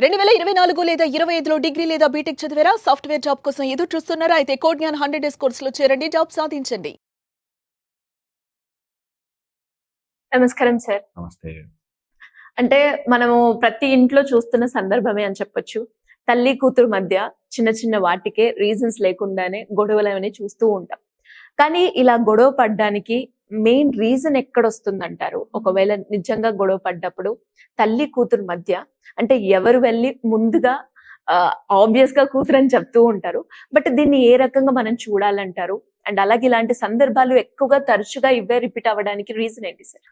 2024 లేదా 25లో డిగ్రీ లేదా బీటెక్ చదివారా? సాఫ్ట్‌వేర్ జాబ్ కోసం ఎదురు చూస్తున్నారా? అయితే కోడ్ జ్ఞాన్ 100 డేస్ కోర్సులో చేరండి. జాబ్ సాధించండి. నమస్కారం సార్. నమస్తే. అంటే మనము ప్రతి ఇంట్లో చూస్తున్న సందర్భమే అని చెప్పొచ్చు. తల్లి, కూతురు మధ్య చిన్న చిన్న వాటికే రీజన్స్ లేకుండానే గొడవలనేవి చూస్తూ ఉంటాం. కానీ ఇలా గొడవ పడ్డానికి మెయిన్ రీజన్ ఎక్కడొస్తుందంటారు? ఒకవేళ నిజంగా గొడవ పడ్డప్పుడు తల్లి, కూతురు మధ్య అంటే ఎవరు వెళ్ళి ముందుగా ఆబ్వియస్ గా కూతురు అని చెప్తూ ఉంటారు. బట్ దీన్ని ఏ రకంగా మనం చూడాలంటారు? అండ్ అలాగే ఇలాంటి సందర్భాలు ఎక్కువగా తరచుగా ఇవే రిపీట్ అవ్వడానికి రీజన్ ఏంటి సార్?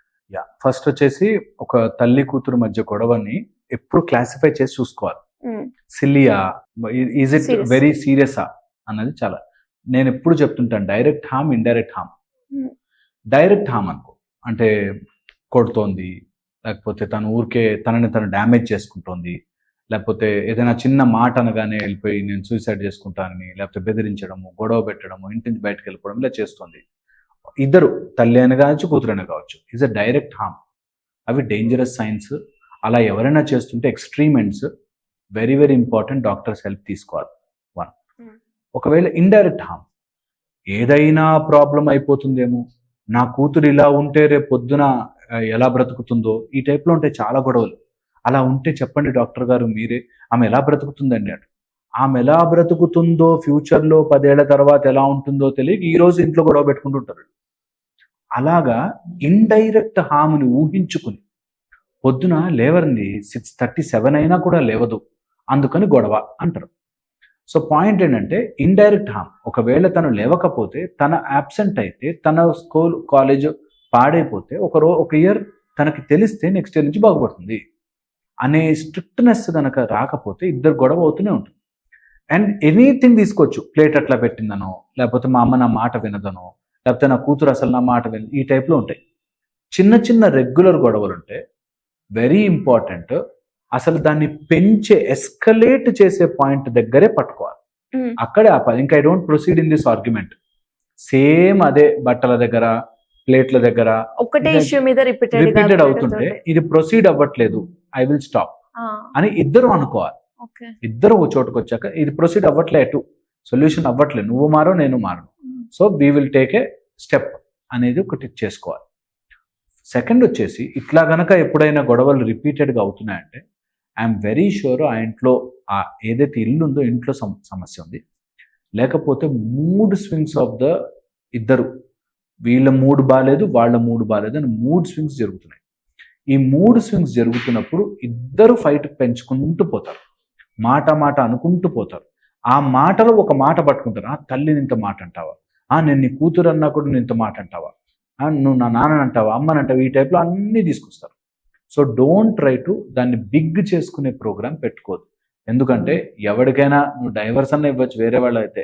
ఫస్ట్ వచ్చేసి ఒక తల్లి కూతురు మధ్య గొడవని ఎప్పుడు క్లాసిఫై చేసి చూసుకోవాలి. సిల్లియా, ఈజ్ ఇట్ వెరీ సీరియసా అన్నది చాలా. నేను ఎప్పుడు చెప్తుంటాను direct harm, indirect harm. Direct harm అనుకో అంటే కొడుతోంది, లేకపోతే తను ఊరికే తనని తను డ్యామేజ్ చేసుకుంటోంది, లేకపోతే ఏదైనా చిన్న మాట అనగానే వెళ్ళిపోయి నేను సూసైడ్ చేసుకుంటానని, లేకపోతే బెదిరించడము, గొడవ పెట్టడము, ఇంటి నుంచి బయటకు వెళ్ళిపోవడం ఇలా చేస్తుంది. ఇద్దరు తల్లి అయినా కావచ్చు, కూతురైనా కావచ్చు, ఈజ్ అ డైరెక్ట్ హార్మ్. అవి డేంజరస్ సైన్స్. అలా ఎవరైనా చేస్తుంటే extreme ends, very very important, doctors help తీసుకోవాలి. వన్. ఒకవేళ ఇండైరెక్ట్ హార్మ్, ఏదైనా ప్రాబ్లం అయిపోతుందేమో, నా కూతురు ఇలా ఉంటే రేపు పొద్దున ఎలా బ్రతుకుతుందో, ఈ టైప్లో ఉంటాయి చాలా గొడవలు. అలా ఉంటే చెప్పండి డాక్టర్ గారు మీరే, ఆమె ఎలా బ్రతుకుతుందండి అటు. ఆమె ఎలా బ్రతుకుతుందో ఫ్యూచర్లో 10 ఏళ్ల తర్వాత ఎలా ఉంటుందో తెలియక ఈ రోజు ఇంట్లో గొడవ పెట్టుకుంటుంటారు. అలాగా ఇండైరెక్ట్ హామ్ని ఊహించుకుని పొద్దున లేవరండి 6:37 అయినా కూడా లేవదు, అందుకని గొడవ అంటారు. సో పాయింట్ ఏంటంటే ఇండైరెక్ట్ హార్మ్. ఒకవేళ తను లేవకపోతే, తన యాబ్సెంట్ అయితే, తన స్కూల్ కాలేజ్ పాడైపోతే, ఒక ఇయర్ తనకి తెలిస్తే నెక్స్ట్ ఇయర్ నుంచి బాగుపడుతుంది అనే స్ట్రిక్ట్నెస్ కనుక రాకపోతే ఇద్దరు గొడవ అవుతూనే ఉంటుంది. అండ్ ఎనీథింగ్ తీసుకోవచ్చు, ప్లేట్ అట్లా పెట్టిందనో, లేకపోతే మా అమ్మ నా మాట వినదనో, లేకపోతే నా కూతురు అసలు నా మాట వినదు, ఈ టైప్లో ఉంటాయి. చిన్న చిన్న రెగ్యులర్ గొడవలు ఉంటే వెరీ ఇంపార్టెంట్, అసలు దాన్ని పెంచే ఎస్కలేట్ చేసే పాయింట్ దగ్గరే పట్టుకోవాలి, అక్కడే ఆపాలి. ఇంకా I don't proceed in this argument. Same అదే బట్టల దగ్గర, ప్లేట్ల దగ్గర ఒకటే ఇష్యూ మీద రిపీటెడ్ అవుతుంటే ఇది ప్రొసీడ్ అవ్వట్లేదు, ఐ విల్ స్టాప్ అని ఇద్దరు అనుకోవాలి. ఇద్దరు ఓ చోటుకు వచ్చాక ఇది ప్రొసీడ్ అవ్వట్లేదు, సొల్యూషన్ అవ్వట్లేదు, నువ్వు మారో నేను మారను, so we will take a step అనేది ఒకటి చేసుకోవాలి. సెకండ్ వచ్చేసి ఇట్లా గనక ఎప్పుడైనా గొడవలు రిపీటెడ్గా అవుతున్నాయంటే ఐఎమ్ వెరీ షూర్ ఆ ఇంట్లో ఏదైతే ఇల్లు ఉందో ఇంట్లో సమస్య ఉంది. లేకపోతే మూడ్ స్వింగ్స్ ఆఫ్ ద ఇద్దరు, వీళ్ళ మూడ్ బాగాలేదు, వాళ్ళ మూడ్ బాగాలేదు అని మూడ్ స్వింగ్స్ జరుగుతున్నాయి. ఈ మూడ్ స్వింగ్స్ జరుగుతున్నప్పుడు ఇద్దరు ఫైట్ పెంచుకుంటూ పోతారు, మాట మాట అనుకుంటూ పోతారు. ఆ మాటలో ఒక మాట పట్టుకుంటారు, తల్లిని ఇంత మాట అంటావా, నేను నీ కూతురు అన్నా కూడా నేను ఇంత మాట అంటావా, నువ్వు నా నాన్నని అంటావా, అమ్మని అంటావా, ఈ టైప్లో అన్నీ తీసుకొస్తారు. సో డోంట్ ట్రై టు దాన్ని బిగ్ చేసుకునే ప్రోగ్రామ్ పెట్టుకోదు. ఎందుకంటే ఎవరికైనా నువ్వు డైవర్స్ అన్న ఇవ్వచ్చు, వేరే వాళ్ళు అయితే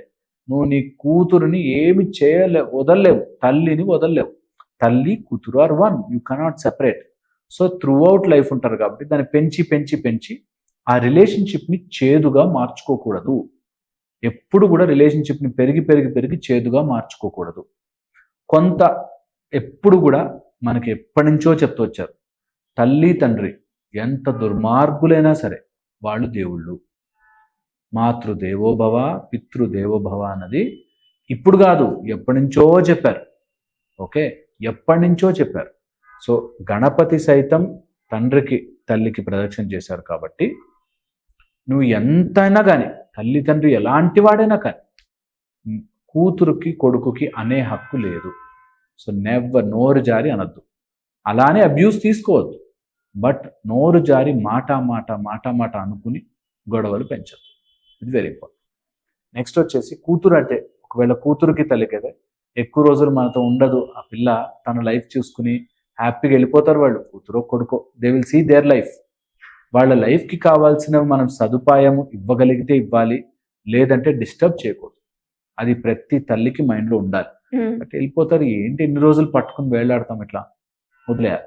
నువ్వు నీ కూతురుని ఏమి వదలలేవు, తల్లిని వదలలేవు. తల్లి కూతురు are one, you cannot separate. So throughout life ఉంటారు కాబట్టి దాన్ని పెంచి పెంచి పెంచి ఆ రిలేషన్షిప్ని చేదుగా మార్చుకోకూడదు. ఎప్పుడు కూడా రిలేషన్షిప్ని పెరిగి పెరిగి పెరిగి చేదుగా మార్చుకోకూడదు. కొంత ఎప్పుడు కూడా మనకి ఎప్పటి నుంచో చెప్తూ వచ్చారు, తల్లి తండ్రి ఎంత దుర్మార్గులైనా సరే వాళ్ళు దేవుళ్ళు. మాతృదేవోభవ పితృదేవోభవ అన్నది ఇప్పుడు కాదు, ఎప్పటి నుంచో చెప్పారు. ఓకే, ఎప్పటి నుంచో చెప్పారు. సో గణపతి సైతం తండ్రికి తల్లికి ప్రదక్షిణ చేశారు కాబట్టి నువ్వు ఎంతైనా కానీ, తల్లి తండ్రి ఎలాంటి వాడైనా కానీ కూతురుకి కొడుకుకి అనే హక్కు లేదు. సో నెవర్, నోరు జారి అనద్దు. అలానే అబ్యూస్ తీసుకోవద్దు, బట్ నోరు జారి మాట మాట మాట మాట అనుకుని గొడవలు పెంచద్దు. ఇది వెరీ ఇంపార్టెంట్. నెక్స్ట్ వచ్చేసి కూతురు అంటే, ఒకవేళ కూతురుకి తల్లికి అయితే ఎక్కువ రోజులు మనతో ఉండదు, ఆ పిల్ల తన లైఫ్ చూసుకుని హ్యాపీగా వెళ్ళిపోతారు వాళ్ళు, కూతురో కొడుకో, they will see their life. వాళ్ళ లైఫ్కి కావాల్సినవి మనం సదుపాయము ఇవ్వగలిగితే ఇవ్వాలి, లేదంటే డిస్టర్బ్ చేయకూడదు. అది ప్రతి తల్లికి మైండ్లో ఉండాలి. బట్ వెళ్ళిపోతారు, ఏంటి ఎన్ని రోజులు పట్టుకుని వేలాడతాం, ఇట్లా వదిలేయాలి.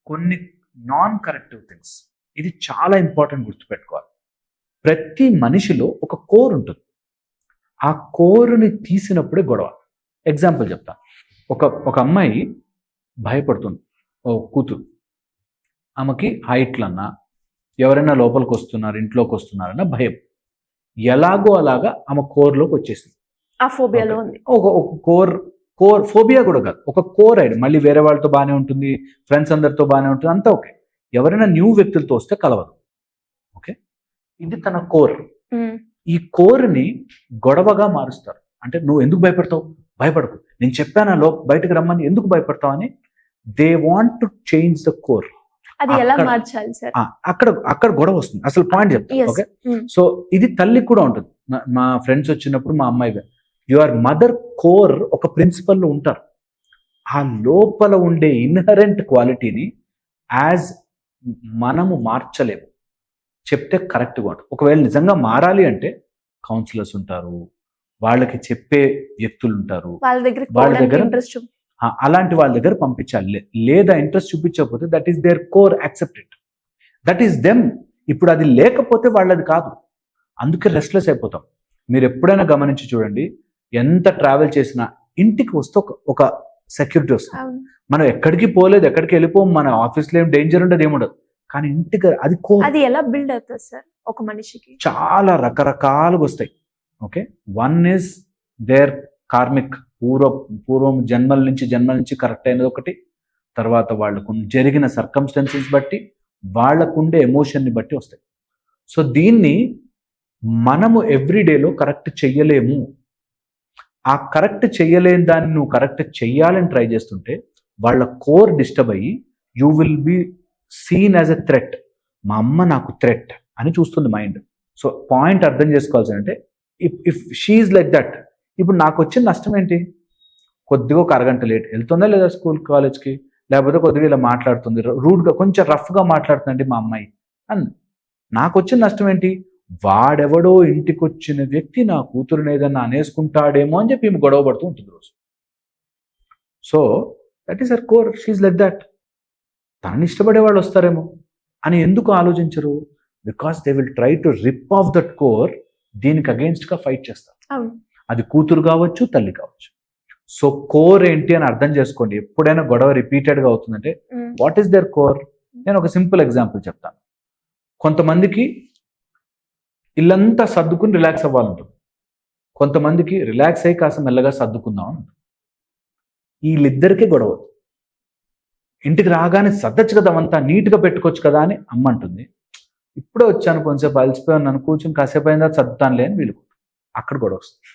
కొన్ని నాన్ కరెక్టివ్ థింగ్స్, ఇది చాలా ఇంపార్టెంట్ గుర్తుపెట్టుకోవాలి. ప్రతి మనిషిలో ఒక కోర్ ఉంటుంది, ఆ కోరుని తీసినప్పుడే గొడవ. ఎగ్జాంపుల్ చెప్తా. ఒక అమ్మాయి భయపడుతుంది, ఓ కూతురు, ఆమెకి హైట్లన్నా ఎవరైనా లోపలికి వస్తున్నారు, ఇంట్లోకి వస్తున్నారన్న భయం. ఎలాగో అలాగా ఆమె కోర్లోకి వచ్చేసింది. ఆ ఫోబియాలో ఉంది. ఒక కోర్ ఫోబియా కూడా కాదు, ఒక కోర్ ఐడి. మళ్ళీ వేరే వాళ్ళతో బాగానే ఉంటుంది, ఫ్రెండ్స్ అందరితో బాగానే ఉంటుంది, అంతా ఓకే. ఎవరైనా న్యూ వ్యక్తులతో వస్తే కలవదు. ఓకే, ఇది తన కోర్. ఈ కోర్ని గొడవగా మారుస్తారు. అంటే నువ్వు ఎందుకు భయపడతావు, భయపడకు, నేను చెప్పానా బయటకు రమ్మని, ఎందుకు భయపడతావు అని they want to change the core. అది ఎలా మార్చాలి సార్? అక్కడ గొడవ వస్తుంది. అసలు పాయింట్ చెప్తాను. ఓకే, సో ఇది తల్లికి కూడా ఉంటుంది. మా ఫ్రెండ్స్ వచ్చినప్పుడు మా అమ్మాయి, యువర్ మదర్ కోర్ ఒక ప్రిన్సిపల్లో ఉంటారు. ఆ లోపల ఉండే ఇన్హరెంట్ క్వాలిటీని యాజ్ మనము మార్చలేము, చెప్తే కరెక్ట్గా ఉంటుంది. ఒకవేళ నిజంగా మారాలి అంటే కౌన్సిలర్స్ ఉంటారు, వాళ్ళకి చెప్పే వ్యక్తులు ఉంటారు, వాళ్ళ దగ్గర ఇంట్రెస్ట్, అలాంటి వాళ్ళ దగ్గర పంపించాలి. లేదా ఇంట్రెస్ట్ చూపించకపోతే that is their core, accepted, that is them. ఇప్పుడు అది లేకపోతే వాళ్ళది కాదు, అందుకే రెస్ట్లెస్ అయిపోతాం. మీరు ఎప్పుడైనా గమనించి చూడండి, ఎంత ట్రావెల్ చేసినా ఇంటికి వస్తే ఒక సెక్యూరిటీ వస్తుంది. మనం ఎక్కడికి పోలేదు, ఎక్కడికి వెళ్ళిపోం, మన ఆఫీస్లో ఏం డేంజర్ ఉండదు, ఏముండదు. కానీ ఇంటికి అది అది ఎలా బిల్డ్ అవుతుంది సార్ ఒక మనిషికి? చాలా రకరకాలుగా వస్తాయి. Okay, one is their karmic, పూర్వం జన్మల నుంచి కరెక్ట్ అయినది ఒకటి. తర్వాత వాళ్ళకు జరిగిన సర్కమ్స్టెన్సెస్ బట్టి, వాళ్ళకుండే ఎమోషన్ని బట్టి వస్తాయి. సో దీన్ని మనము ఎవ్రీడేలో కరెక్ట్ చెయ్యలేము. ఆ కరెక్ట్ చెయ్యలేని దాన్ని నువ్వు కరెక్ట్ చెయ్యాలని ట్రై చేస్తుంటే వాళ్ళ కోర్ డిస్టర్బ్ అయ్యి you will be seen as a threat. మా అమ్మ నాకు థ్రెట్ అని చూస్తుంది మైండ్. సో పాయింట్ అర్థం చేసుకోవాల్సి అంటే, ఇఫ్ షీఈ్ లైక్ దట్, ఇప్పుడు నాకు వచ్చిన నష్టం ఏంటి? కొద్దిగా ఒక అరగంట లేట్ వెళ్తుందా లేదా స్కూల్ కాలేజ్కి, లేకపోతే కొద్దిగా ఇలా మాట్లాడుతుంది, రూడ్గా కొంచెం రఫ్గా మాట్లాడుతుందండి మా అమ్మాయి అని. నాకు వచ్చిన నష్టం ఏంటి? వాడెవడో ఇంటికి వచ్చిన వ్యక్తి నా కూతురుని ఏదన్నా అనేసుకుంటాడేమో అని చెప్పి ఈమె గొడవ పడుతూ ఉంటుంది రోజు. So that is her core, she like that. తనని ఇష్టపడే వాళ్ళు వస్తారేమో అని ఎందుకు ఆలోచించరు? Because they will try to rip off that core. దీనికి అగెయిన్స్ట్గా ఫైట్ చేస్తారు. అది కూతురు కావచ్చు, తల్లి కావచ్చు. సో కోర్ ఏంటి అని అర్థం చేసుకోండి. ఎప్పుడైనా గొడవ రిపీటెడ్గా అవుతుందంటే వాట్ ఈస్ దేర్ కోర్? నేను ఒక సింపుల్ ఎగ్జాంపుల్ చెప్తాను. కొంతమందికి ఇల్లంతా సర్దుకుని రిలాక్స్ అవ్వాలంటుంది, కొంతమందికి రిలాక్స్ అయ్యి కాస్త మెల్లగా సర్దుకుందాం అని ఉంటుంది. వీళ్ళిద్దరికీ గొడవ. ఇంటికి రాగానే సర్దచ్చు కదా, అంతా నీట్గా పెట్టుకోవచ్చు కదా అని అమ్మ అంటుంది. ఇప్పుడే వచ్చాను, కొంచెంసేపు అలసిపోయాను, నన్ను కూర్చొని కాసేపు అయిన తర్వాత సర్దుతానులే అని వీళ్ళు. అక్కడ గొడవ వస్తుంది.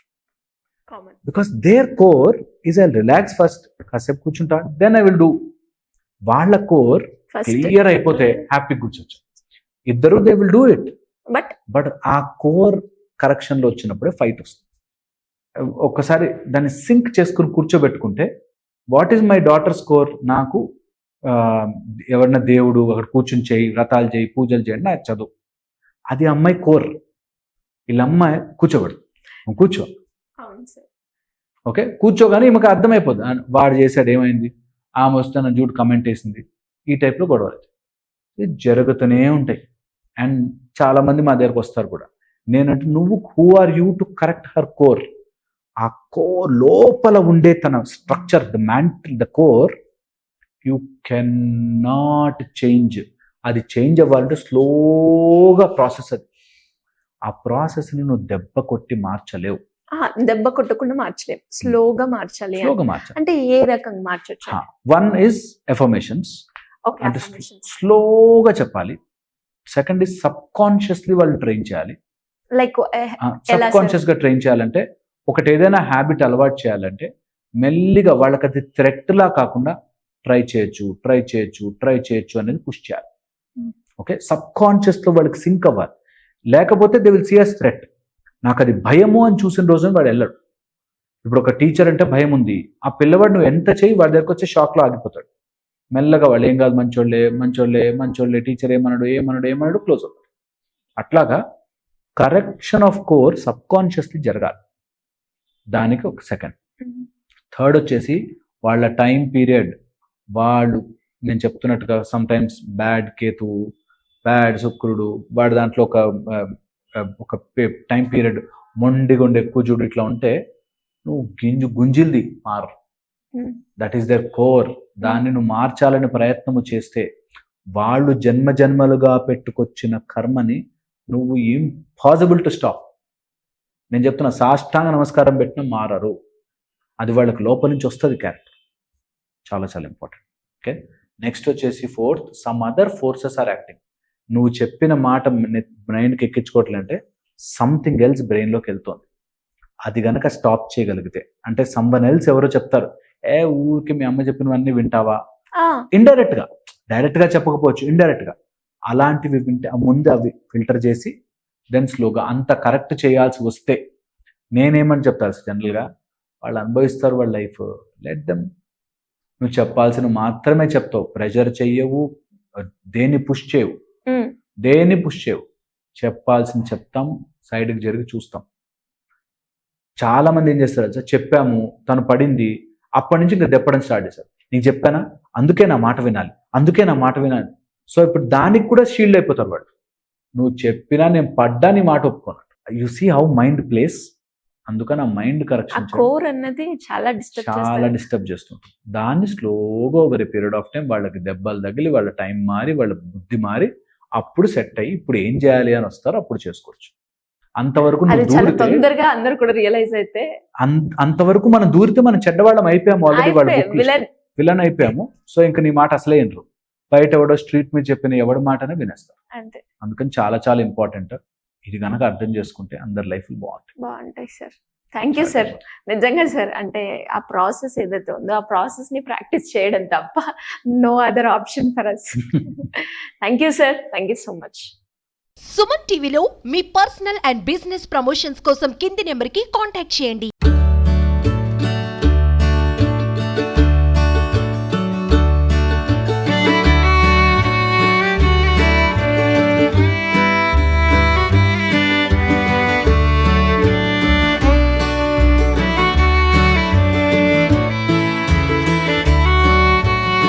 Because their core is I relax first, కాసేపు కూర్చుంటా, దెన్ ఐ విల్ డూ. వాళ్ళ కోర్ క్లియర్ అయిపోతే హ్యాపీ కూర్చోచ్చు. ఇద్దరు they will do it. But ఆ కోర్ కరెక్షన్లో వచ్చినప్పుడే ఫైట్ వస్తుంది. ఒక్కసారి దాన్ని సింక్ చేసుకుని కూర్చోబెట్టుకుంటే, what is my daughter's core? నాకు ఎవరన్నా దేవుడు అక్కడ కూర్చుని చేయి, వ్రతాలు చేయి, పూజలు చేయండి, నాకు చదువు. అది అమ్మాయి కోర్. వీళ్ళ అమ్మాయి కూర్చోబెడు, కూర్చో, ఓకే కూర్చోగానే ఈమెకు అర్థమైపోతుంది వాడు చేశాడు, ఏమైంది, ఆమె వస్తే నా జూట్ కమెంట్ వేసింది, ఈ టైప్లో గొడవలు ఇది జరుగుతూనే ఉంటాయి. అండ్ చాలామంది మా దగ్గరకు వస్తారు కూడా. నేనంటే నువ్వు who are you to correct her core? ఆ కోర్ లోపల ఉండే తన structure, the mantle, the core, you can not change. అది చేంజ్ అవ్వాలంటే స్లోగా ప్రాసెస్. అది ఆ ప్రాసెస్ని నువ్వు దెబ్బ కొట్టి మార్చలేవు. దెబ్బ కొట్టకుండా మార్చలేవు, స్లోగా మార్చాలి. అంటే ఏ రకంగా మార్చొచ్చు? వన్ ఇస్ ఎఫర్మేషన్స్, అంటే స్లోగా చెప్పాలి. సెకండ్ ఇస్ సబ్ కాన్షియస్లీ వాళ్ళు ట్రైన్ చేయాలి. లైక్ సబ్ కాన్షియస్ గా ట్రైన్ చేయాలంటే, ఒకటి ఏదైనా హ్యాబిట్ అలవాటు చేయాలంటే మెల్లిగా వాళ్ళకి అది థ్రెట్ లా కాకుండా ట్రై చేయొచ్చు అనేది పుష్ చేయాలి. ఓకే, సబ్ కాన్షియస్ లో వాళ్ళకి సింక్ అవ్వాలి. లేకపోతే they will see as threat. నాకు అది భయము అని చూసిన రోజున వాడు వెళ్ళడు. ఇప్పుడు ఒక టీచర్ అంటే భయం ఉంది, ఆ పిల్లవాడు నువ్వు ఎంత చేయి వాడి దగ్గరకు వచ్చే షాక్లో ఆగిపోతాడు. మెల్లగా వాళ్ళు ఏం కాదు, మంచోళ్ళే, టీచర్ ఏమన్నాడు క్లోజ్ అవుతాడు. అట్లాగా correction of core sub consciously జరగాలి. దానికి ఒక సెకండ్. థర్డ్ వచ్చేసి వాళ్ళ టైం పీరియడ్. వాళ్ళు నేను చెప్తున్నట్టుగా సమ్ టైమ్స్ బ్యాడ్ కేతువు, బ్యాడ్ శుక్రుడు, వాడి దాంట్లో ఒక టైం పీరియడ్ మొండిగుండి ఎక్కువ చూడు ఇట్లా ఉంటే నువ్వు గుంజిల్ది మారు. That is their core. దాన్ని నువ్వు మార్చాలని ప్రయత్నము చేస్తే వాళ్ళు జన్మ జన్మలుగా పెట్టుకొచ్చిన కర్మని నువ్వు ఇంపాసిబుల్ టు స్టాప్. నేను చెప్తున్నా, సాష్టాంగ నమస్కారం పెట్టినా మారరు. అది వాళ్ళకి లోపల నుంచి వస్తుంది క్యారెక్టర్. చాలా చాలా ఇంపార్టెంట్. ఓకే, నెక్స్ట్ వచ్చేసి fourth, some other forces are acting. నువ్వు చెప్పిన మాట బ్రెయిన్కి ఎక్కించుకోవట్లంటే సంథింగ్ ఎల్స్ బ్రెయిన్లోకి వెళ్తుంది. అది గనక స్టాప్ చేయగలిగితే, అంటే సమ్వన్ ఎల్స్ ఎవరో చెప్తారు, ఊరికి మీ అమ్మ చెప్పినవన్నీ వింటావా, ఇండైరెక్ట్ గా, డైరెక్ట్ గా చెప్పకపోవచ్చు, ఇండైరెక్ట్ గా అలాంటివి వింటే ముందు అవి ఫిల్టర్ చేసి దెన్ స్లోగా అంత కరెక్ట్ చేయాల్సి వస్తే నేనేమని చెప్తాను జనరల్ గా, వాళ్ళు అనుభవిస్తారు వాళ్ళ లైఫ్, లెట్ దెమ్. నువ్వు చెప్పాల్సిన మాత్రమే చెప్తావు, ప్రెషర్ చెయ్యవు, దేన్ని పుష్ చేయవు, చెప్పాల్సింది చెప్తాం, సైడ్కి జరిగి చూస్తాం. చాలా మంది ఏం చేస్తారు సార్, చెప్పాము తను పడింది, అప్పటి నుంచి ఇంకా దెప్పడం స్టార్ట్ చేశారు. నీకు చెప్పానా, అందుకే నా మాట వినాలి. సో ఇప్పుడు దానికి కూడా షీల్డ్ అయిపోతారు వాళ్ళు. నువ్వు చెప్పినా నేను పడ్డా నీ మాట ఒప్పుకున్నాడు. You see how mind plays. అందుకని ఆ మైండ్ కరెక్షన్ కోర్ అన్నది చాలా డిస్టర్బ్ చేస్తుంది. దాన్ని స్లోగా over a period of time వాళ్ళకి దెబ్బలు తగిలి, వాళ్ళ టైం మారి, వాళ్ళ బుద్ధి మారి, అప్పుడు సెట్ అయ్యి ఇప్పుడు ఏం చేయాలి అని వస్తారు, అప్పుడు చేసుకోవచ్చు. అంతవరకు తొందరగా అందరూ కూడా రియలైజ్ అయితే, అంతవరకు మనం దూరితే మనం చెడ్డవాళ్ళం అయిపోయాము, ఆల్రెడీ వాళ్ళ విలన్ అయిపోయాము. సో ఇంకా నీ మాట అసలే వినరు. బయట ఎవడో స్ట్రీట్ మీద చెప్పిన ఎవడి మాటనే వినేస్తారు. అందుకని చాలా చాలా ఇంపార్టెంట్. ఇది కనుక అర్థం చేసుకుంటే అందరి లైఫ్ బాగుంటాయి సార్. Thank you sir. నిజంగా సార్, అంటే ఆ ప్రాసెస్ ఏదైతే ఉందో ఆ ప్రాసెస్ ని ప్రాక్టీస్ చేయడం తప్ప no other option for us. Thank you sir, thank you so much. Suman టీవీలో మీ పర్సనల్ అండ్ బిజినెస్ ప్రమోషన్స్ కోసం కింది నెంబర్కి కాంటాక్ట్ చేయండి.